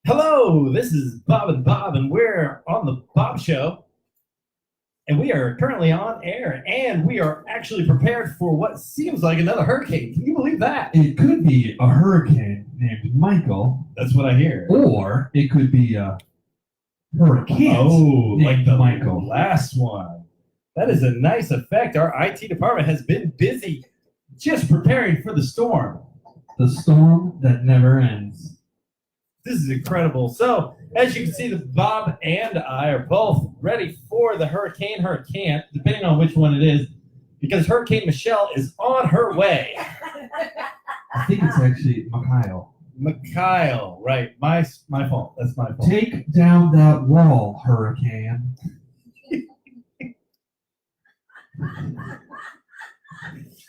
Hello, this is Bob and Bob, and we're on the Bob Show, and we are currently on air, and we are actually prepared for what seems like another hurricane. Can you believe that? It could be a hurricane named Michael, That's what I hear. or it could be a hurricane Oh, like named the Michael. last one. That is a nice effect. Our IT department has been busy just preparing for the storm. The storm that never ends. This is incredible. So, as you can see, the Bob and I are both ready for the hurricane, depending on which one it is, because Hurricane Michelle is on her way. I think it's actually Michael. Michael, right. My fault. That's my fault. Take down that wall, hurricane.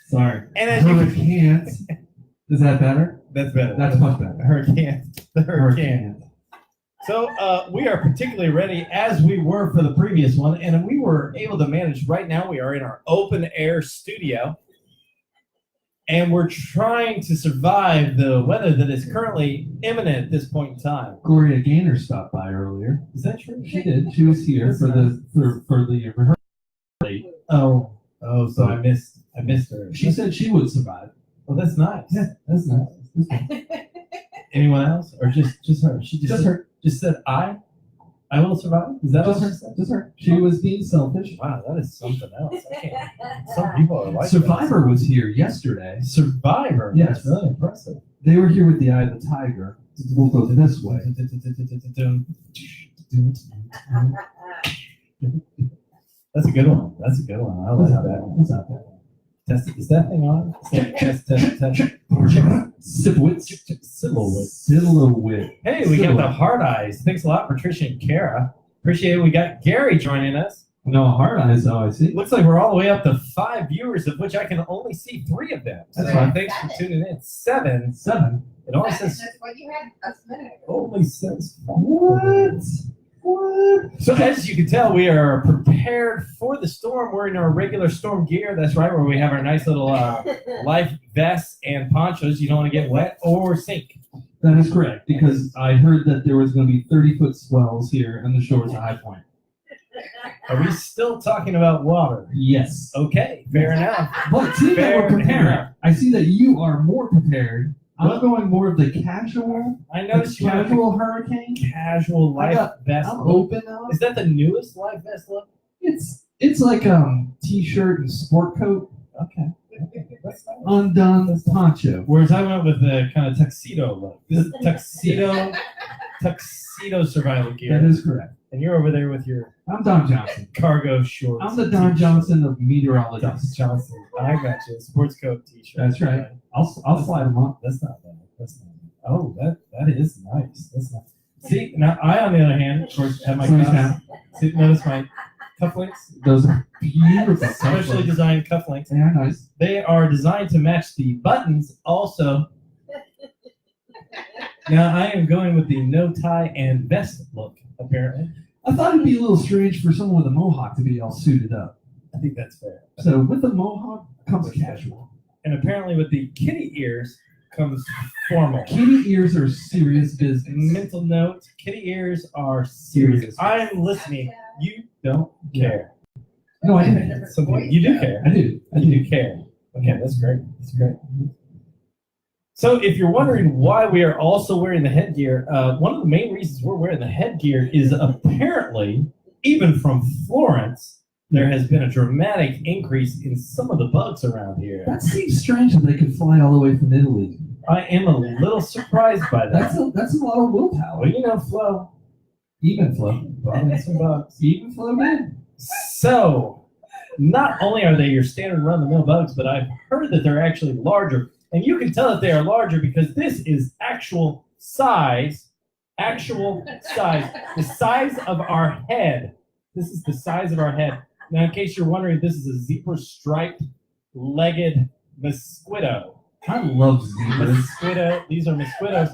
Sorry. And as you can, Hurricanes. Is that better? that's better. That's much better. The hurricane. So we are particularly ready as we were for the previous one, and we were able to manage. Right now, we are in our open air studio, and we're trying to survive the weather that is currently imminent at this point in time. Gloria Gaynor stopped by earlier. Is that true? She did. She was here for the rehearsal. Oh, so I missed her. She said she would survive. Well, that's nice. Yeah, that's nice. That's nice. Anyone else, or just her? She Just her. Just said I will survive. Is that what her said? Just her. She was being selfish. Wow, that is something else. I can't. Some people are like Survivor was here yesterday. that. Survivor. Yes. That's really impressive. They were here with the Eye of the Tiger. We'll go this way. That's a good one. That's a good one. I like that. What's out there? Test it. Is that thing on? Test. Silhouette. Hey, we got the hard eyes. Thanks a lot, Patricia and Kara. Appreciate it. We got Gary joining us. No, hard eyes. Oh, I see. Looks like we're all the way up to 5 viewers, of which I can only see 3 of them. So That's right. thanks for tuning in. 7. 7. It only says That's what you had a minute ago. only says 5. What? So as you can tell, we are prepared for the storm. We're in our regular storm gear. That's right, where we have our nice little life vests and ponchos. You don't want to get wet or sink. That is correct, because I heard that there was going to be 30-foot swells here on the shores of High Point. Are we still talking about water? Yes. Okay, fair enough. But see that Fair we're prepared. enough. I see that you are more prepared. I'm Well, going more of the casual. I noticed you have Casual hurricane. a casual I life got- vest. I'm look. open now. Is that the newest life vest look? It's like t-shirt and sport coat, Okay. That's nice. undone poncho. Whereas I went with the kind of tuxedo look. This is tuxedo survival gear. That is correct. And you're over there with your I'm Don Johnson. cargo shorts. I'm the Don t-shirt. Johnson of Don meteorologists. Johnson. I got you. Sports coat t-shirt. That's right. I'll slide them up. That's not bad. That's not bad. Oh, that is nice. That's nice. See, now I, on the other hand, of course, have my Slow cuffs. down. See, notice my cufflinks. Those are beautiful. Specially designed cufflinks. They are nice. They are designed to match the buttons also. Now I am going with the no tie and vest look, apparently. I thought it'd be a little strange for someone with a mohawk to be all suited up. I think that's fair. So with the mohawk comes casual. And apparently with the kitty ears comes formal. Kitty ears are serious business. Mental note, kitty ears are serious. I'm listening. You don't care. No, I didn't. Something you do care. I do. You do care. Okay, that's great. That's great. So if you're wondering why we are also wearing the headgear, one of the main reasons we're wearing the headgear is apparently, even from Florence, there has been a dramatic increase in some of the bugs around here. That seems strange that they could fly all the way from Italy. I am a little surprised by that. That's a lot of willpower. Well, you know, Flo. Even flow. Bugging some bugs. Even flow, man. So, not only are they your standard run-of-the-mill bugs, but I've heard that they're actually larger. And you can tell that they are larger because this is actual size, the size of our head. This is the size of our head. Now, in case you're wondering, this is a zebra-striped legged mosquito. I love zebras. Mosquito. These are mosquitoes.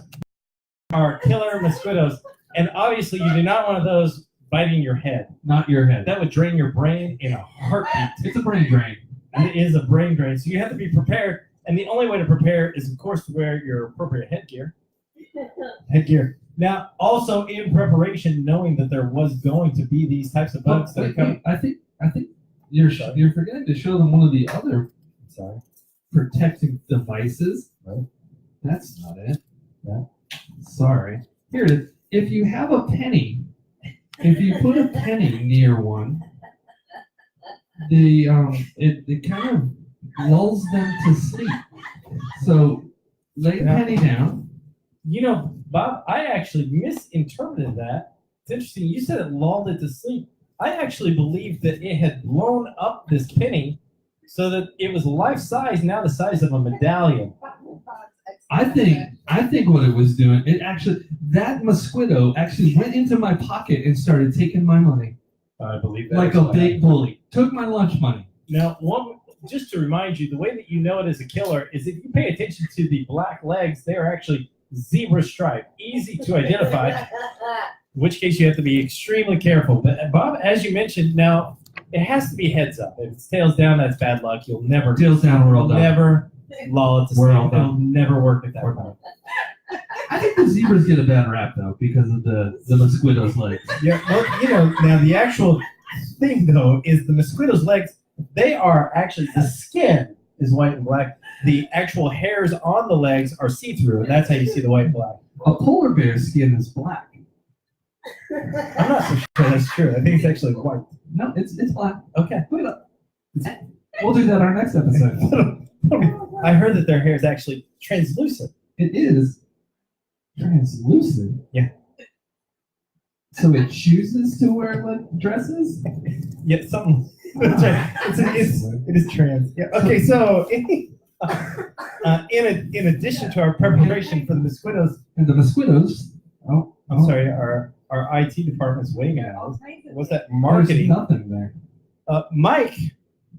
Are killer mosquitoes. And obviously, you do not want those biting your head. Not your head. That would drain your brain in a heartbeat. It's a brain drain. It is a brain drain. So you have to be prepared. And the only way to prepare is, of course, to wear your appropriate headgear. Now, also in preparation, knowing that there was going to be these types of bugs that are coming. I think you're forgetting to show them one of the other protecting devices. Right. That's not it. Yeah. Sorry. Here it is. If you have a penny, if you put a penny near one, it kind of lulls them to sleep. So lay a penny down. You know, Bob, I actually misinterpreted that. It's interesting. You said it lulled it to sleep. I actually believed that it had blown up this penny so that it was life size, now the size of a medallion. I think what it was doing, that mosquito actually went into my pocket and started taking my money. I believe that. Like a big bully. Took my lunch money. Now, just to remind you, the way that you know it is a killer is if you pay attention to the black legs, they are actually zebra stripe, easy to identify, in which case you have to be extremely careful. But Bob, as you mentioned, now it has to be heads up. If it's tails down, that's bad luck. You'll never Tails down, we're all done. Never lull it to We're sleep. all done. It'll never work at that point. I think the zebras get a bad rap though because of the mosquito's legs. Yeah, well, you know, now the actual thing though is the mosquito's legs, they are actually, the skin is white and black. The actual hairs on the legs are see-through, and that's how you see the white and black. A polar bear's skin is black. I'm not so sure that's true. I think it's actually white. No, it's black. Okay. Wait up. We'll do that in our next episode. I heard that their hair is actually translucent. It is translucent. Yeah. So it chooses to wear like dresses? Yeah, something. That's right. It is trans. Yeah. Okay, so in addition to our preparation for the mosquitoes, And the mosquitoes. Oh, I'm sorry, our IT department's waiting at us. What's that? Marketing. There's nothing there. Mike,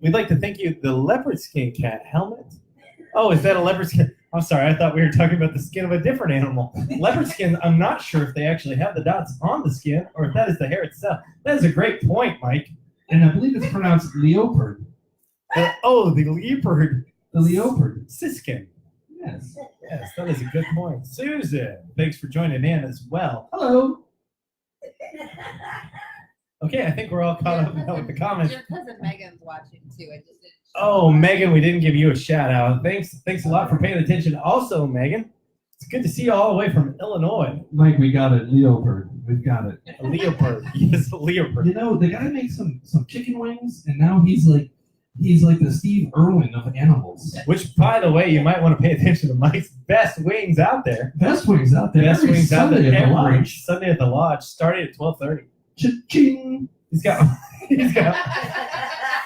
we'd like to thank you. The leopard skin cat helmet. Oh, is that a leopard skin? I'm sorry, I thought we were talking about the skin of a different animal. Leopard skin, I'm not sure if they actually have the dots on the skin or if that is the hair itself. That is a great point, Mike. And I believe it's pronounced leopard. The leopard. The leopard. Siskin. Yes. Yes, that is a good point. Susan, thanks for joining in as well. Hello. Okay, I think we're all caught up now with the comments. Your cousin Megan's watching too. I just didn't. Oh, Megan, we didn't give you a shout out. Thanks a lot for paying attention. Also, Megan, it's good to see you all the way from Illinois. Mike, we got it. Leopard. We've got it. A leopard. Yes, a leopard. You know, the guy makes some chicken wings, and now he's like the Steve Irwin of animals. Which, by the way, you might want to pay attention to Mike's best wings out there. Best wings out there. Best Every wings out Sunday there at the every lodge. Sunday at the lodge, starting at 12:30. Cha-ching.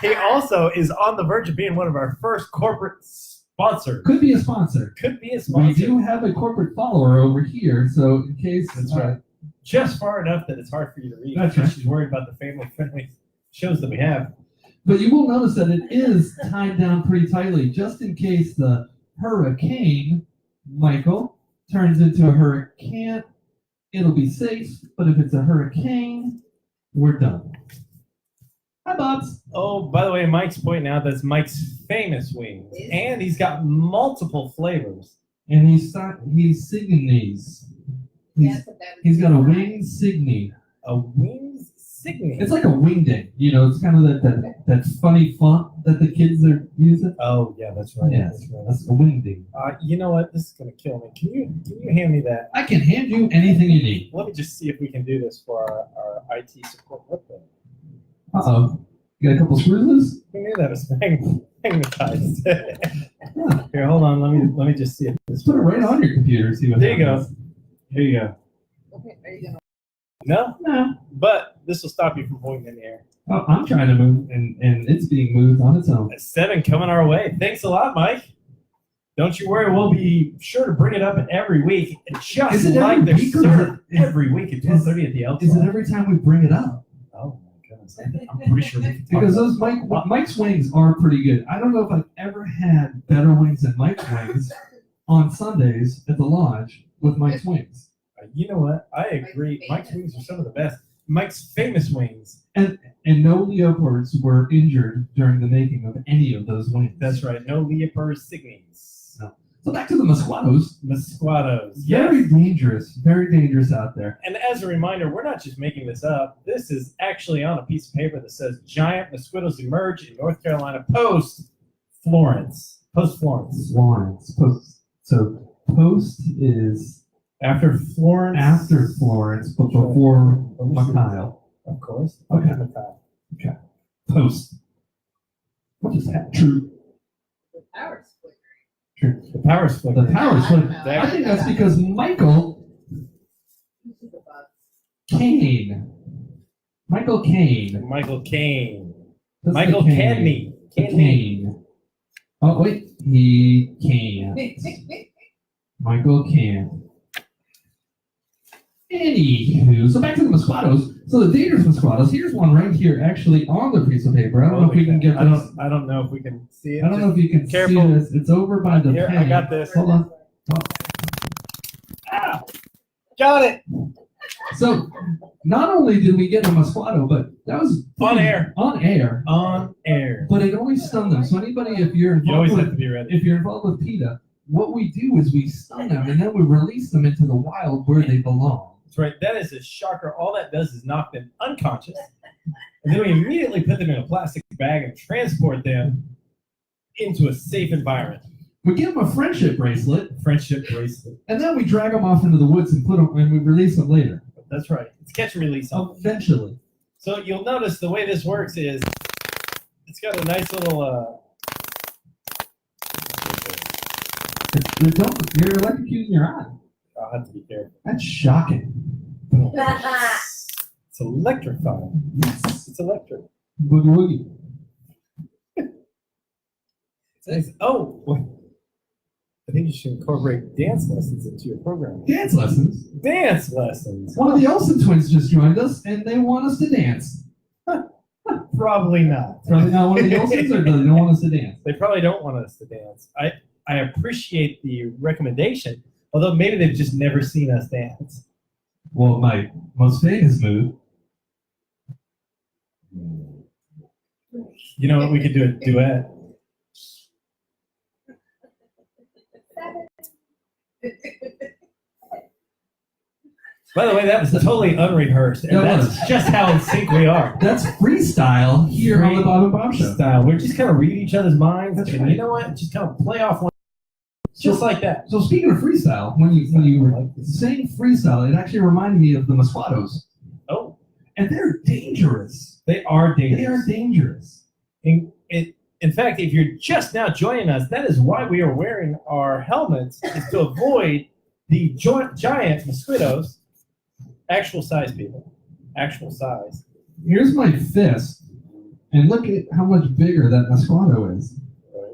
He also is on the verge of being one of our first corporate sponsors. Could be a sponsor. Could be a We sponsor. do have a corporate follower over here, so in case. That's right. Just far enough that it's hard for you to read. That's right. She's worried about the family-friendly shows that we have. But you will notice that it is tied down pretty tightly, just in case the Hurricane Michael turns into a hurricane. It'll be safe, but if it's a hurricane, we're done. Hi, Bobs. Oh, by the way, Mike's pointing out that's Mike's famous wings, and he's got multiple flavors. And he's singing these. He's got a wing signy. A wings signet. It's like a wingding. You know, it's kind of that funny font that the kids are using. Oh yeah, that's right. Yes, That's right. that's a wingding. You know what? This is gonna kill me. Can you hand me that? I can hand you anything you need. Let me just see if we can do this for our IT support. What the? Uh-oh. You got a couple screws? Who knew that was magnetized? Here, hold on. Let me just see if this. Let's put it right on your computer. See what There you go. happens. Here you go. Okay, are you gonna? No, No. but this will stop you from pointing in the air. Oh, I'm trying to move, and it's being moved on its own. 7 coming our way. Thanks a lot, Mike. Don't you worry. We'll be sure to bring it up every week, just Is it like every they're week or served is it- every week at 12:30 at the Elks. Is it every time we bring it up? Oh my goodness! I'm pretty sure we can talk Because about those Mike's wings are pretty good. I don't know if I've ever had better wings than Mike's wings on Sundays at the lodge with Mike's wings. You know what? I agree. Mike's wings are some of the best. Mike's famous wings. And no leopards were injured during the making of any of those wings. That's right. No leopard signes. So back to the Mosquitos. Mosquitos. Very dangerous out there. And as a reminder, we're not just making this up. This is actually on a piece of paper that says giant mosquitoes emerge in North Carolina post Florence. Post Florence. So post is After Florence. after Florence, but before Michael. Of course. Okay. Okay. Post. What is that? True. The power's flickering. True. The power's The flickering. power's I don't flickering. know. I think that's because Michael This is a bug. Caine. Michael Caine. Michael Caine. That's Michael the Caine. Caine. Oh, wait. He can't. Michael can't. Anywho, so back to the Mosquitos. So the dangerous Mosquitos, here's one right here actually on the piece of paper. I don't know if we can get this. I don't know if we can see it. I don't know if you can Careful. see this. It's over by the Here, pen. I got this. Hold on. Ow! Got it. So not only did we get a Mosquito, but that was On air. On air. On air. But it only stunned them. So anybody, if you're You always involved have to be ready. if you're involved with PETA, what we do is we stun them and then we release them into the wild where they belong. That's right. That is a shocker. All that does is knock them unconscious. And then we immediately put them in a plastic bag and transport them into a safe environment. We give them a friendship bracelet, Friendship bracelet. and then we drag them off into the woods and put them, and we release them later. That's right. It's catch and release. Eventually. So you'll notice the way this works is it's got a nice little You're electrocuting your eye. I'll have to be careful. That's shocking. It's electrifying. Yes. It's electric. Boogie woogie. It's, oh, wait. I think you should incorporate dance lessons into your program. Dance lessons. Dance lessons. One of the Olsen twins just joined us, and they want us to dance. Probably not. Probably not one of the Olsens, or they don't want us to dance? They probably don't want us to dance. I appreciate the recommendation, although maybe they've just never seen us dance. Well, my most famous move. You know what? We could do a duet. By the way, that was totally unrehearsed, and That that's was. just how in sync we are. That's freestyle here on the Bob and Bob Show. Style. We're just kind of reading each other's minds, That's and right. you know what? Just kind of play off one, just like that. So speaking of freestyle, when you were saying freestyle, it actually reminded me of the Mosquitos. Oh, And they're dangerous. they are dangerous. They are dangerous. In fact, if you're just now joining us, that is why we are wearing our helmets, is to avoid the giant mosquitoes. Actual size, people. Actual size. Here's my fist, and look at how much bigger that Mosquito is.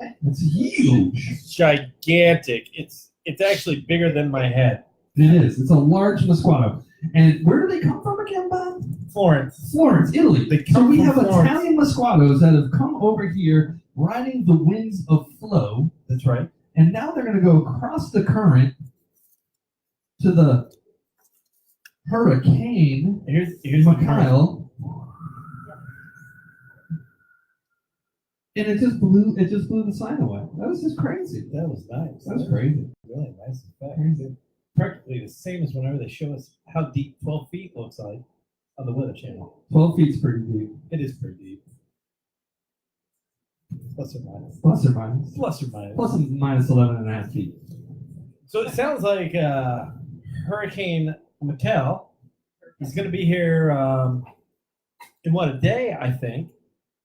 Right? It's huge. It's gigantic. It's actually bigger than my head. It is. It's a large Mosquito. And where do they come from again, Bob? Florence. Florence, Italy. They So come we from have Florence. Italian Mosquitos that have come over here riding the winds of flow, That's right. and now they're going to go across the current to the Hurricane Here's my current. Michael, and it just blew the sign away. That was just crazy. That was nice. That was crazy. Really nice effect. Crazy. Practically the same as whenever they show us how deep 12 feet looks like on the Weather Channel. 12 feet's pretty deep. It is pretty deep. Plus or minus. Plus or minus. Plus or minus. Plus and minus 11 and a half feet. So it sounds like Hurricane Michael is going to be here in a day, I think.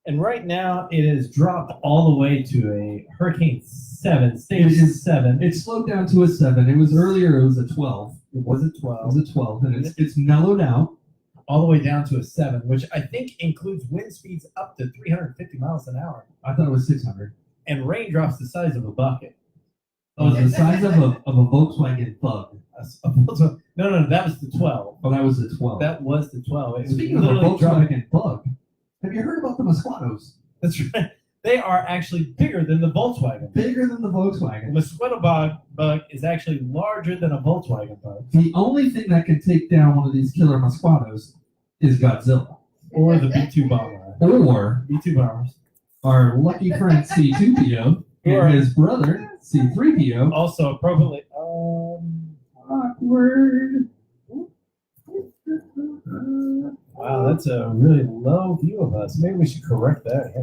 And right now it is dropped all the way to a Hurricane 7, stage 7. It slowed down to a 7. It was earlier, it was a 12. Was it It 12? was a 12, and it's mellowed out. All the way down to a 7, which I think includes wind speeds up to 350 miles an hour I thought it was 600. and raindrops the size of a bucket. Oh, the size of a Volkswagen Bug. No, that was the 12. Oh, that was the 12. That was the 12. It was Speaking of a literally dropping. Volkswagen Bug, have you heard about the Mosquitos? That's right. They are actually bigger than the Volkswagen. Bigger than the The Volkswagen. mosquito bug is actually larger than a Volkswagen bug. The only thing that can take down one of these killer Mosquitos is Godzilla. Or the B-2 bomber. Or B-2 bombers. our lucky friend C2PO Or- and his brother C-3PO. Also appropriately. Awkward. Wow, that's a really low view of us. Maybe we should correct that.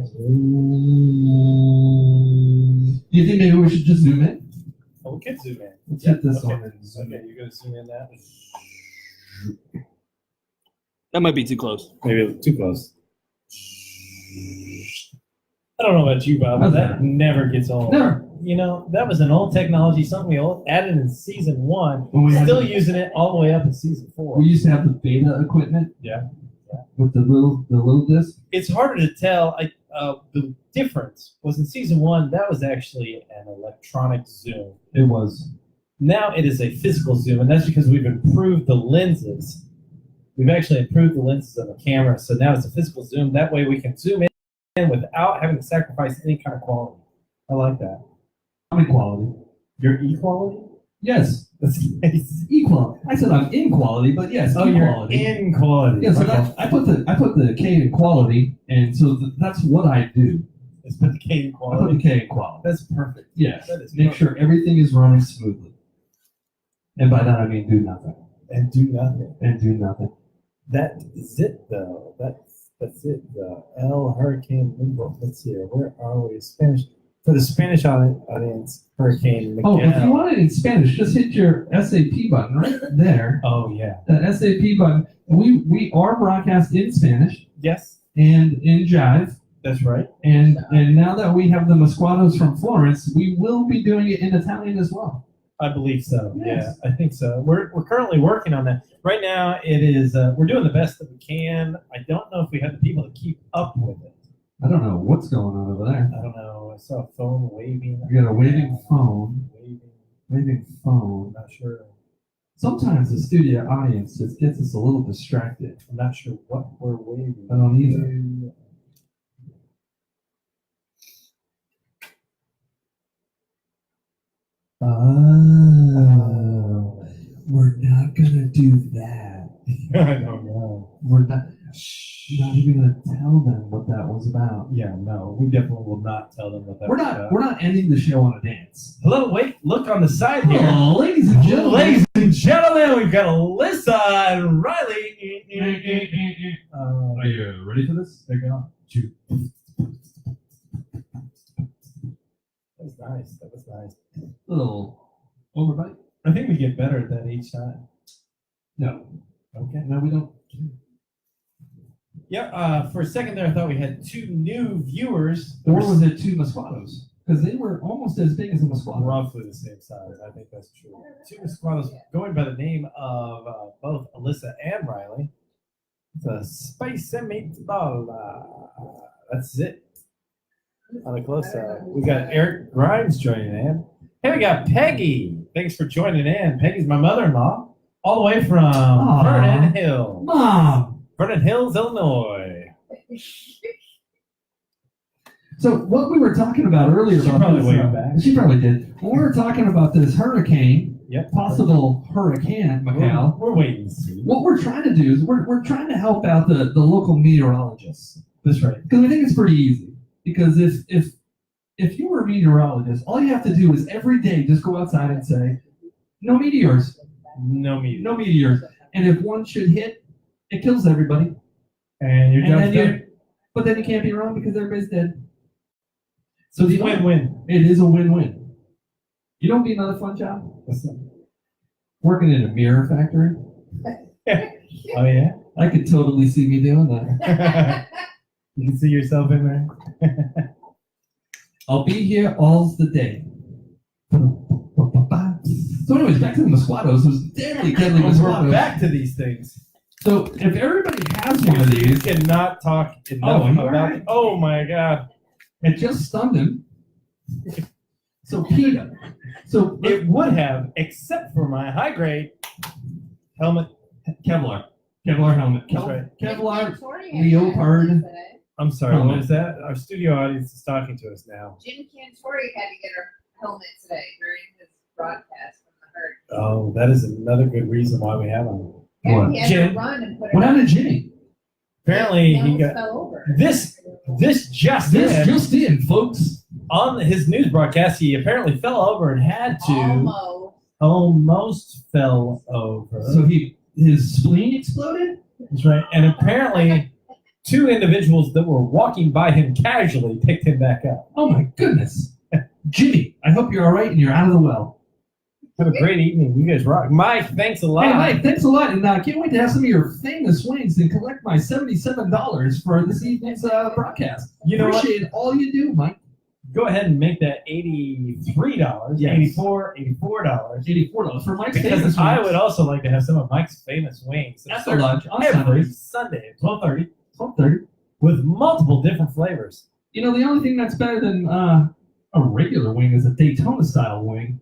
Do you think maybe we should just zoom in? Oh, we could zoom in. Let's hit this okay. one and zoom Okay, in. you're gonna zoom in that. That might be too close. Maybe too close. I don't know about you, Bob, but How's that that? never gets old. Never. You know, that was an old technology, something we added in season 1. When we had Still the- using it all the way up in season 4. We used to have the beta equipment. Yeah. With the little disc. It's harder to tell. The difference was in season 1, that was actually an electronic zoom. It was. Now it is a physical zoom, and that's because we've improved the lenses. We've actually improved the lenses of the camera, so now it's a physical zoom. That way we can zoom in without having to sacrifice any kind of quality. I like that. I'm equality. Your equality? Yes. That's nice. Equal. I said I'm in quality, but yes, Oh, you're equality. in quality. Yeah, so Okay. that, I put the K in quality, and so that's what I do. Let's put the K in I put quality. the K in quality. That's perfect. Yes. That is Make perfect. sure everything is running smoothly. And by that I mean do nothing. And do nothing. And do nothing. That is it, though. That's it, though. El Hurricane Michael. Let's see here. Where are we? Spanish. For the Spanish audience, Hurricane Michael. Oh, if you want it in Spanish, just hit your SAP button right there. Oh, yeah. That SAP button. We are broadcast in Spanish Yes, and in Jive. that's right. And now that we have the Mosquitos from Florence, we will be doing it in Italian as well. I believe so. Yes. Yeah, I think so. We're currently working on that. Right now, it is. We're doing the best that we can. I don't know if we have the people to keep up with it. I don't know what's going on over there. I don't know. I saw a phone waving. We got a waving phone. Waving I'm phone. not sure. Sometimes the studio audience just gets us a little distracted. I'm not sure what we're waving. I don't either. Oh, we're not gonna do that. I don't know. We're not even gonna tell them what that was about. Yeah, no, we definitely will not tell them what that We're was not. about. We're not ending the show on a dance. Hello, wait, look on the side here. Oh, ladies and gentlemen. Ladies and gentlemen, we've got Alyssa and Riley. Are you ready for this? They're gone. That was nice. That was nice. Little overbite? I think we get better at that each time. No. Okay. No, we don't. Yeah. For a second there, I thought we had 2 new viewers. Or was it 2 Mosquitos? Because they were almost as big as a Mosquito. Roughly the same size. I think that's true. 2 Mosquitos going by the name of both Alyssa and Riley. It's a spicy meatball. That's it. On the close side, we got Eric Grimes joining in. Hey, we got Peggy. Thanks for joining in. Peggy's my mother-in-law, all the way from Aw. Vernon Hills. Mom! Vernon Hills, Illinois. So what we were talking about earlier She about probably this, waved back. she probably did. When we were talking about this hurricane, Yep. possible hurricane, Michael, We're waiting to see. what we're trying to do is we're trying to help out the local meteorologists. That's right. Because we think it's pretty easy. Because if you were a meteorologist, all you have to do is every day just go outside and say, no meteors, No meeting. no meteors. And if one should hit, it kills everybody. And your And job's then done. but then you can't be wrong because everybody's dead. So it's the a win-win. It is a win-win. You know what'd be another fun job? What's that? Working in a mirror factory. Oh, yeah? I could totally see me doing that. You can see yourself in there? I'll be here all the day. So anyways, back to the Mosquitos. Those deadly We're Mosquitos. back to these things. So if everybody has one of You these, cannot talk enough Oh, you about alright? it. Oh, my God. it just stunned him. So PETA. So It would have, except for my high-grade helmet. Kevlar. Kevlar helmet. That's right. Kevlar. Jim leopard. Cantori today. I'm sorry, Helmet. what was that? Our studio audience is talking to us now. Jim Cantori had to get her helmet today during his broadcast from the herd. Oh, that is another good reason why we have him. Yeah, What? he had Jim? to run and put it What on. happened to Jimmy? Apparently, he almost got fell over. this just This in. just in, folks. on his news broadcast, he apparently fell over and had to almost fell over. So his spleen exploded? That's right. And apparently, two individuals that were walking by him casually picked him back up. Oh my goodness. Jimmy, I hope you're all right and you're out of the well. Have a great evening. You guys rock. Mike, thanks a lot. Hey, Mike, thanks a lot. And I can't wait to have some of your famous wings and collect my $77 for this evening's broadcast. You know Appreciate all you do, Mike. Go ahead and make that $83. Yes. $84. $84 for Mike's famous Because wings. I would also like to have some of Mike's famous wings. At the lunch on every Sundays. Sunday at 12:30 12:30. with multiple different flavors. You know, the only thing that's better than a regular wing is a Daytona-style wing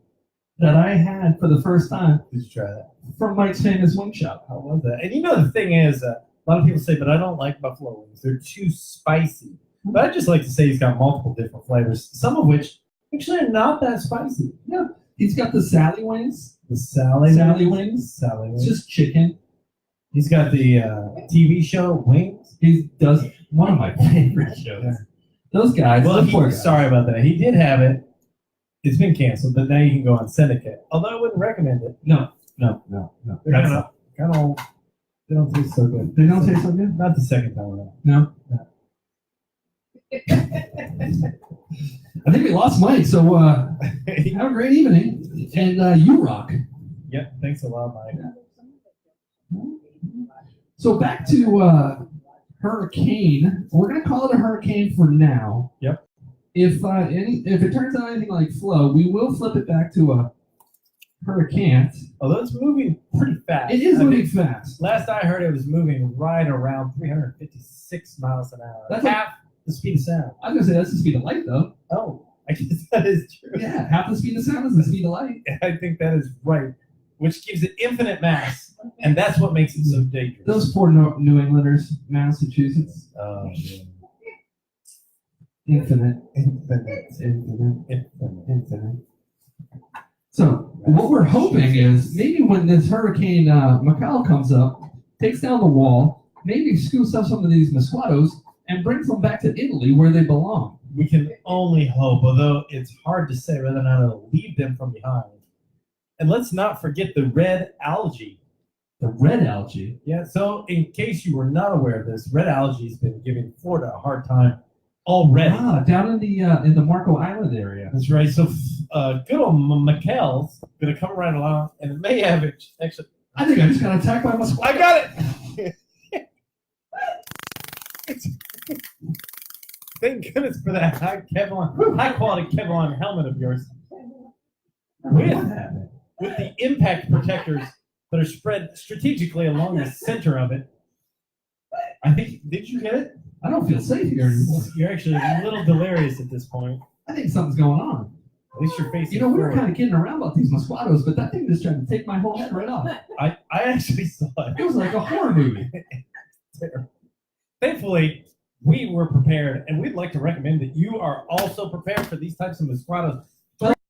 that I had for the first time Did you try that? from Mike's famous wing shop. How was that? And you know the thing is, a lot of people say, but I don't like buffalo wings. They're too spicy. But I just like to say he's got multiple different flavors, some of which actually are not that spicy. Yeah, he's got the Sally wings. The Sally wings. Sally It's wings. just chicken. He's got the TV show Wings. He does one of my favorite shows. Yeah. Those guys. Well, those poor guys. sorry about that. He did have it. It's been canceled, but now you can go on Syndicate. Although I wouldn't recommend it. No. They're kind of they don't taste so good. They don't taste so good? Not the second time around. No. I think we lost Mike, so have a great evening. And you rock. Yep. Thanks a lot, Mike. So back to hurricane. We're gonna call it a hurricane for now. Yep. If it turns out anything like Flo, we will flip it back to a hurricane. Although it's moving pretty fast. It is I moving think fast. Last I heard, it was moving right around 356 miles an hour. That's half the speed of sound. I was gonna say that's the speed of light, though. Oh, I guess that is true. Yeah, half the speed of sound is the speed of light. I think that is right, which gives it infinite mass, and that's what makes it so dangerous. Those poor New Englanders, Massachusetts. Oh, yeah. Infinite. So what we're hoping is maybe when this Hurricane Michael comes up, takes down the wall, maybe scoops up some of these Mosquitos and brings them back to Italy where they belong. We can only hope, although it's hard to say whether or not it'll leave them from behind. And let's not forget the red algae. The red algae. Yeah, so in case you were not aware of this, red algae has been giving Florida a hard time already. Ah, down in the Marco Island area. That's right. So good old Michael's going to come right along, and it may have it. Actually, I think I just got attacked by a mosquito. I got it. Thank goodness for that high quality Kevlar helmet of yours. With the impact protectors that are spread strategically along the center of it. I think, did you get it? I don't feel safe here anymore. You're actually a little delirious at this point. I think something's going on. At least you're facing You know, we were forward. kind of kidding around about these Mosquitos, but that thing just tried to take my whole head right off. I actually saw it. It was like a horror movie. Thankfully, we were prepared, and we'd like to recommend that you are also prepared for these types of Mosquitos.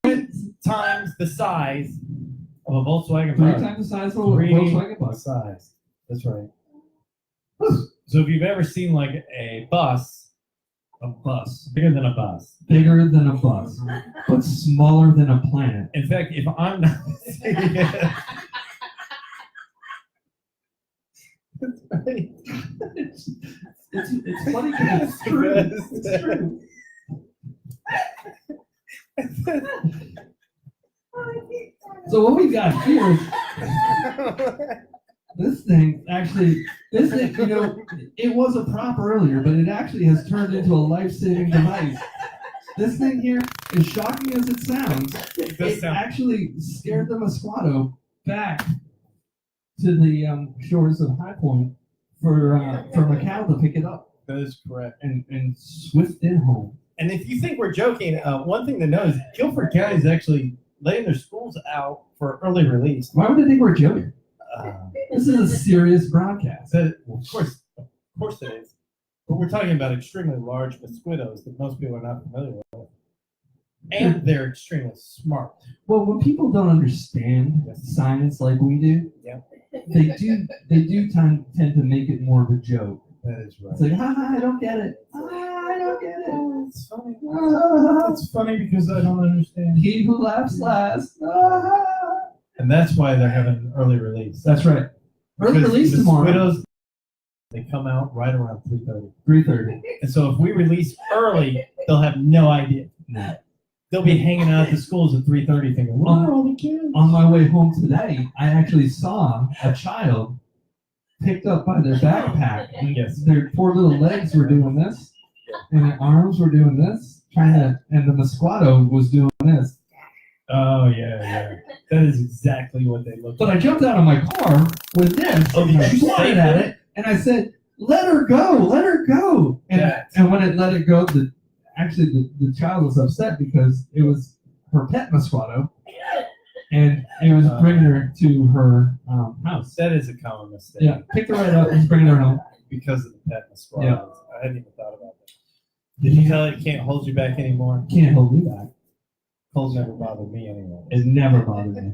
3 times the size of a Volkswagen Three bus. times the size of a 3 Volkswagen bus. size. That's right. So if you've ever seen like a bus bigger than a bus, Bigger than a bus, but smaller than a planet. in fact, if I'm not mistaken, that's right. It's funny because it's true. It's true. So what we got here is this thing, you know, it was a prop earlier, but it actually has turned into a life-saving device. This thing here, as shocking as it sounds, it actually scared the Mosquito back to the shores of High Point for Macau to pick it up That is correct. and swift it home. And if you think we're joking, one thing to know is Guilford County is actually letting their schools out for early release. Why would they think we're joking? This is a serious broadcast. Of course it is. But we're talking about extremely large mosquitoes that most people are not familiar with. And they're extremely smart. Well, when people don't understand science like we do, they do tend to make it more of a joke. That is right. It's like, ha, I don't get it. I I don't get it. It's funny. Ah. It's funny because I don't understand. He who laughs last. Ah. And that's why they're having early release. That's right. Early Because release tomorrow. Mosquitos, they come out right around 3:30. 3:30. And so if we release early, they'll have no idea. Nah. They'll be hanging out at the schools at 3:30 thinking, where are all the kids? On my way home today, I actually saw a child picked up by their backpack. And Yes. their poor little legs were doing this, and their arms were doing this, and the Mosquito was doing this. Oh, yeah. That is exactly what they look But like. I jumped out of my car with this, Oh, did you pointed say at that? it, and I said, "Let her go, let her go." And That's- and when it let it go, the child was upset because it was her pet Mosquito, and it was bringing her to her house. That is a common mistake. Yeah, picked her right up and bringing her home. Because of the pet mosquitoes. Yeah. I hadn't even thought about that. Did you tell it it can't hold you back anymore? Can't hold me back. Colds never bothered me anymore. It never bothered me.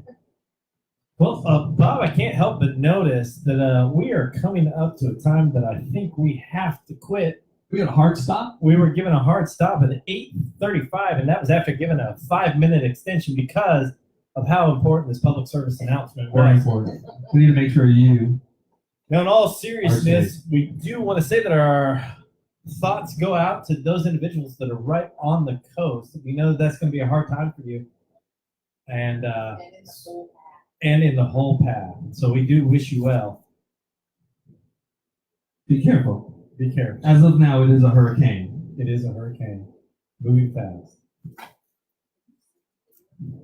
Well, Bob, I can't help but notice that we are coming up to a time that I think we have to quit. We got a hard stop. We were given a hard stop at 8:35, and that was after giving a 5-minute extension because of how important this public service announcement Very was. important. We need to make sure you. Now, in all seriousness, we do want to say that our thoughts go out to those individuals that are right on the coast. We know that's going to be a hard time for you, and in the whole path. So we do wish you well. Be careful. Be careful. As of now, it is a hurricane. It is a hurricane moving fast.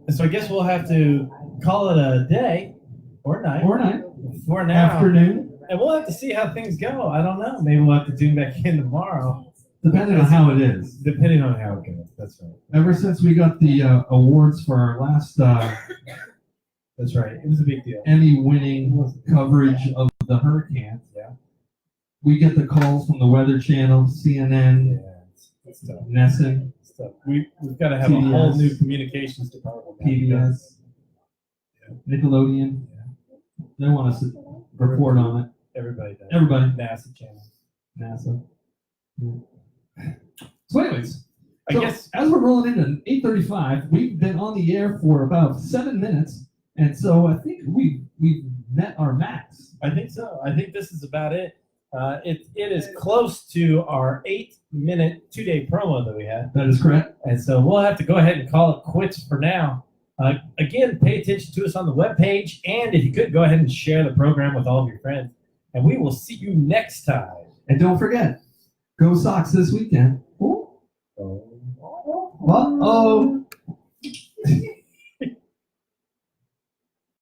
And so I guess we'll have to call it a day or night Or night, for now. afternoon, And we'll have to see how things go. I don't know. Maybe we'll have to tune back in tomorrow, depending on how it is. depending on how it goes. That's right. Ever since we got the awards for our last That's right. It was a big deal. Emmy-winning coverage of the hurricane, Yeah. we get the calls from the Weather Channel, CNN, Yeah. It's tough. Nesson, It's tough. We've got to have a whole TBS. new communications department. now. PBS, Nickelodeon. They want us to report on it. Everybody does. Everybody. NASA channel. NASA. Yeah. So anyways, I guess. as we're rolling into 8:35, we've been on the air for about 7 minutes, and so I think we've met our max. I think so. I think this is about it. It is close to our 8-minute 2-day promo that we had. That is correct. And so we'll have to go ahead and call it quits for now. Again, pay attention to us on the webpage. And if you could, go ahead and share the program with all of your friends. And we will see you next time. And don't forget, go Sox this weekend. Oh. Uh-oh.